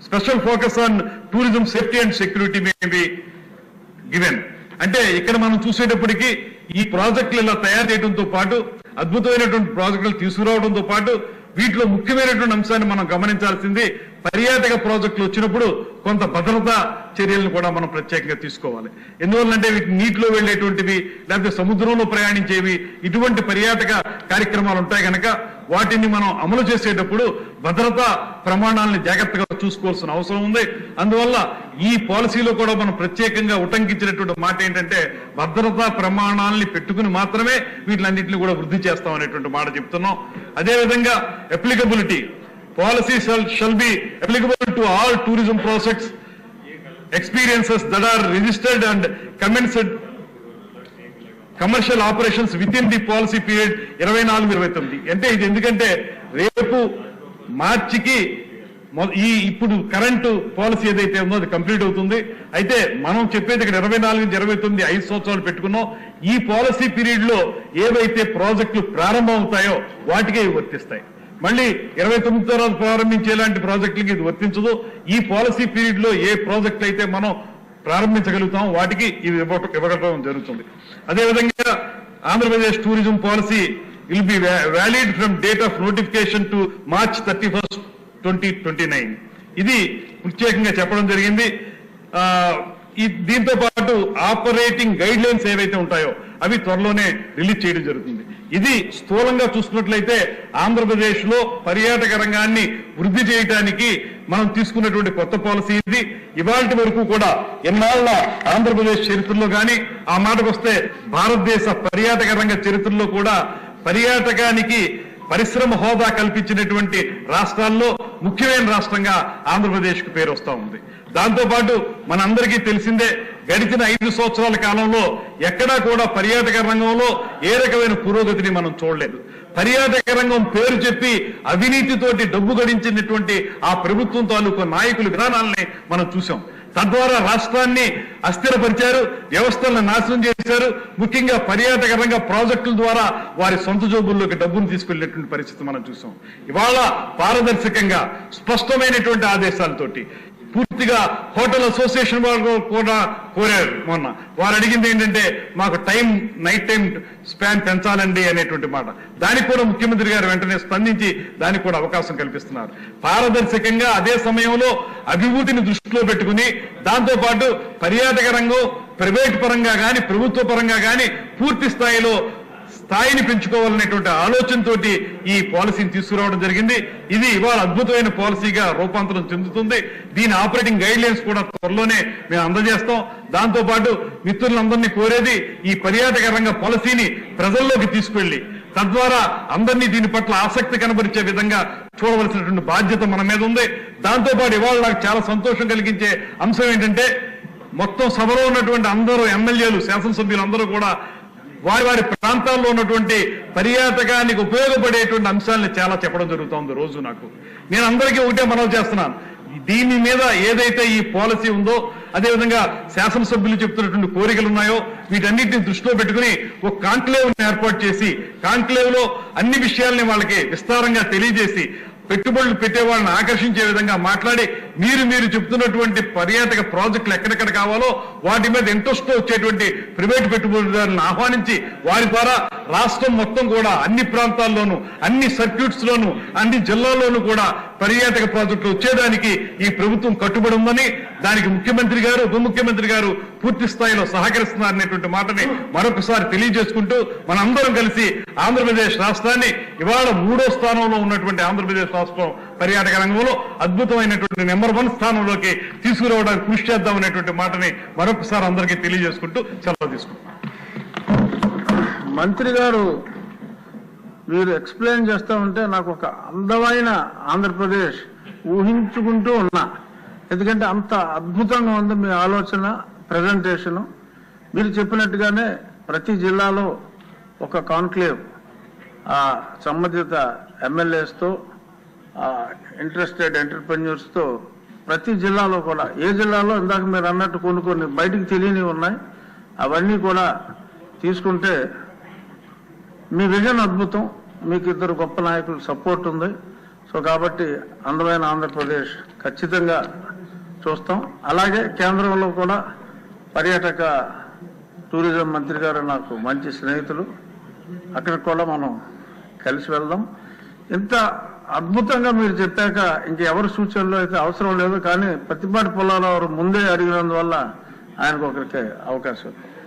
Special focus on tourism safety and security may be given. అంటే ఇక్కడ మనం చూసేటప్పటికీ ఈ ప్రాజెక్టులు ఇలా తయారు చేయడంతో పాటు అద్భుతమైనటువంటి ప్రాజెక్టులు తీసుకురావడంతో పాటు వీటిలో ముఖ్యమైనటువంటి అంశాన్ని మనం గమనించాల్సింది పర్యాటక ప్రాజెక్టులు వచ్చినప్పుడు కొంత భద్రతా చర్యలను కూడా మనం ప్రత్యేకంగా తీసుకోవాలి. ఎందువల్లంటే వీటి నీటిలో వెళ్లేటువంటివి లేకపోతే సముద్రంలో ప్రయాణించేవి ఇటువంటి పర్యాటక కార్యక్రమాలు ఉంటాయి కనుక వాటిని మనం అమలు చేసేటప్పుడు భద్రతా ప్రమాణాలను జాగ్రత్తగా చూసుకోవాల్సిన అవసరం ఉంది. అందువల్ల ఈ పాలసీలో కూడా మనం ప్రత్యేకంగా ఉటంకించినటువంటి మాట ఏంటంటే భద్రతా ప్రమాణాలని పెట్టుకుని మాత్రమే వీటిలన్నింటినీ కూడా వృద్ధి చేస్తాం అనేటువంటి మాట చెప్తున్నాం. అదేవిధంగా applicability policy shall be applicable to all tourism projects experiences that are registered and commenced commercial operations within the policy period 24-29. అంటే ఇది ఎందుకంటే రేపు మార్చికి ఇప్పుడు కరెంటు పాలసీ ఏదైతే ఉందో అది కంప్లీట్ అవుతుంది. అయితే మనం చెప్పేది ఇక్కడ 24-29 5 సంవత్సరాలు పెట్టుకున్నాం. ఈ పాలసీ పీరియడ్ లో ఏవైతే ప్రాజెక్టులు ప్రారంభం అవుతాయో వాటికే వర్తిస్తాయి. మళ్ళీ 29 తర్వాత ప్రారంభించేలాంటి ప్రాజెక్టులకి ఇది వర్తించదు. ఈ పాలసీ పీరియడ్ లో ఏ ప్రాజెక్ట్ అయితే మనం ప్రారంభించగలుగుతాం వాటికి ఇది ఇవ్వగలగడం జరుగుతుంది. అదేవిధంగా Andhra Pradesh tourism policy will be valid from date of notification to March 31, 2029. ఇది ప్రత్యేకంగా చెప్పడం జరిగింది. దీంతో పాటు ఆపరేటింగ్ గైడ్ లైన్స్ ఏవైతే ఉంటాయో అవి త్వరలోనే రిలీజ్ చేయడం జరుగుతుంది. ఇది స్థూలంగా చూసుకున్నట్లయితే ఆంధ్రప్రదేశ్ లో పర్యాటక రంగాన్ని వృద్ధి చేయడానికి మనం తీసుకున్నటువంటి కొత్త పాలసీ ఇది. ఇవాళ వరకు కూడా ఎన్నాళ్ళ ఆంధ్రప్రదేశ్ చరిత్రలో కానీ ఆ మాటకు వస్తే భారతదేశ పర్యాటక రంగ చరిత్రలో కూడా పర్యాటకానికి పరిశ్రమ హోదా కల్పించినటువంటి రాష్ట్రాల్లో ముఖ్యమైన రాష్ట్రంగా ఆంధ్రప్రదేశ్ కు పేరు వస్తా ఉంది. దాంతోపాటు మనందరికీ తెలిసిందే గడిచిన 5 సంవత్సరాల కాలంలో ఎక్కడా కూడా పర్యాటక రంగంలో ఏ రకమైన పురోగతిని మనం చూడలేదు. పర్యాటక రంగం పేరు చెప్పి అవినీతితోటి డబ్బు గడించినటువంటి ఆ ప్రభుత్వం తాలూకు నాయకుల విధానాలని మనం చూసాం. తద్వారా రాష్ట్రాన్ని అస్థిరపరిచారు, వ్యవస్థలను నాశనం చేశారు. ముఖ్యంగా పర్యాటక రంగ ప్రాజెక్టుల ద్వారా వారి సొంత జోబుల్లోకి డబ్బును తీసుకెళ్లేటువంటి పరిస్థితి మనం చూసాం. ఇవాళ పారదర్శకంగా స్పష్టమైనటువంటి ఆదేశాలతోటి పూర్తిగా హోటల్ అసోసియేషన్ వాళ్ళు కూడా కోరారు. మొన్న వారు అడిగింది ఏంటంటే మాకు నైట్ టైం స్పాన్ పెంచాలండి అనేటువంటి మాట. దానికి కూడా ముఖ్యమంత్రి గారు వెంటనే స్పందించి దానికి కూడా అవకాశం కల్పిస్తున్నారు. పారదర్శకంగా అదే సమయంలో అభివృద్ధిని దృష్టిలో పెట్టుకుని దాంతోపాటు పర్యాటక రంగం ప్రైవేట్ పరంగా కానీ ప్రభుత్వ పరంగా కానీ పూర్తి స్థాయిని పెంచుకోవాలనేటువంటి ఆలోచనతో ఈ పాలసీని తీసుకురావడం జరిగింది. ఇది ఇవాళ అద్భుతమైన పాలసీగా రూపాంతరం చెందుతుంది. దీని ఆపరేటింగ్ గైడ్ లైన్స్ కూడా త్వరలోనే మేము అందజేస్తాం. దాంతోపాటు మిత్రులందరినీ కోరేది ఈ పర్యాటక రంగ పాలసీని ప్రజల్లోకి తీసుకెళ్లి తద్వారా అందరినీ దీని పట్ల ఆసక్తి కనబరిచే విధంగా చూడవలసినటువంటి బాధ్యత మన మీద ఉంది. దాంతోపాటు ఇవాళ నాకు చాలా సంతోషం కలిగించే అంశం ఏంటంటే మొత్తం సభలో ఉన్నటువంటి అందరూ ఎమ్మెల్యేలు శాసనసభ్యులు అందరూ కూడా వారి వారి ప్రాంతాల్లో ఉన్నటువంటి పర్యాటకానికి ఉపయోగపడేటువంటి అంశాలను చాలా చెప్పడం జరుగుతుంది. రోజు నేను అందరికీ ఒకటే మనవి చేస్తున్నాను, దీని మీద ఏదైతే ఈ పాలసీ ఉందో అదేవిధంగా శాసనసభ్యులు చెప్తున్నటువంటి కోరికలు ఉన్నాయో వీటన్నిటిని దృష్టిలో పెట్టుకుని ఒక కాంక్లేవ్ ఏర్పాటు చేసి కాంక్లేవ్ లో అన్ని విషయాల్ని వాళ్ళకి విస్తారంగా తెలియజేసి పెట్టుబడులు పెట్టే వాళ్ళని ఆకర్షించే విధంగా మాట్లాడి మీరు చెప్తున్నటువంటి పర్యాటక ప్రాజెక్టులు ఎక్కడెక్కడ కావాలో వాటి మీద ఇంట్రెస్ట్ వచ్చేటువంటి ప్రైవేట్ పెట్టుబడిదారులను ఆహ్వానించి వారి ద్వారా రాష్ట్రం మొత్తం కూడా అన్ని ప్రాంతాల్లోనూ అన్ని సర్క్యూట్స్ లోనూ అన్ని జిల్లాల్లోనూ కూడా పర్యాటక ప్రాజెక్టులు వచ్చేదానికి ఈ ప్రభుత్వం కట్టుబడి ఉందని దానికి ముఖ్యమంత్రి గారు ఉప ముఖ్యమంత్రి గారు పూర్తి స్థాయిలో సహకరిస్తున్నారనేటువంటి మాటని మరొకసారి తెలియజేసుకుంటూ మనందరం కలిసి ఆంధ్రప్రదేశ్ రాష్ట్రాన్ని ఇవాళ 3వ స్థానంలో ఉన్నటువంటి ఆంధ్రప్రదేశ్ రాష్ట్రం పర్యాటక రంగంలో అద్భుతమైనటువంటి నెంబర్ 1 స్థానంలోకి తీసుకురావడానికి కృషి చేద్దామనేటువంటి మాటని మరొకసారి అందరికీ తెలియజేసుకుంటూ సెలవు తీసుకుంటాం. మంత్రి గారు మీరు ఎక్స్ప్లెయిన్ చేస్తా ఉంటే నాకు ఒక అందమైన ఆంధ్రప్రదేశ్ ఊహించుకుంటూ ఉన్నా. ఎందుకంటే అంత అద్భుతంగా ఉంది మీ ఆలోచన ప్రజెంటేషను. మీరు చెప్పినట్టుగానే ప్రతి జిల్లాలో ఒక కాన్క్లేవ్ సంబంధిత ఎమ్మెల్యేస్తో ఇంట్రెస్టెడ్ ఎంటర్ప్రెన్యూర్స్తో ప్రతి జిల్లాలో కూడా ఏ జిల్లాలో ఇందాక మీరు అన్నట్టు కొన్ని బయటికి తెలియనివి ఉన్నాయి అవన్నీ కూడా తీసుకుంటే మీ విజన్ అద్భుతం. మీకు 2 గొప్ప నాయకులు సపోర్ట్ ఉంది. సో సో కాబట్టి అందమైన ఆంధ్రప్రదేశ్ ఖచ్చితంగా చూస్తాం. అలాగే కేంద్రంలో కూడా పర్యాటక టూరిజం మంత్రి గారు నాకు మంచి స్నేహితులు, అక్కడికి కూడా మనం కలిసి వెళ్దాం. ఇంత అద్భుతంగా మీరు చెప్పాక ఇంకెవరి సూచనలు అయితే అవసరం లేదు, కానీ ప్రతిపాటి పుల్లారావు ముందే అడిగినందువల్ల ఆయనకు ఒకరికి అవకాశం.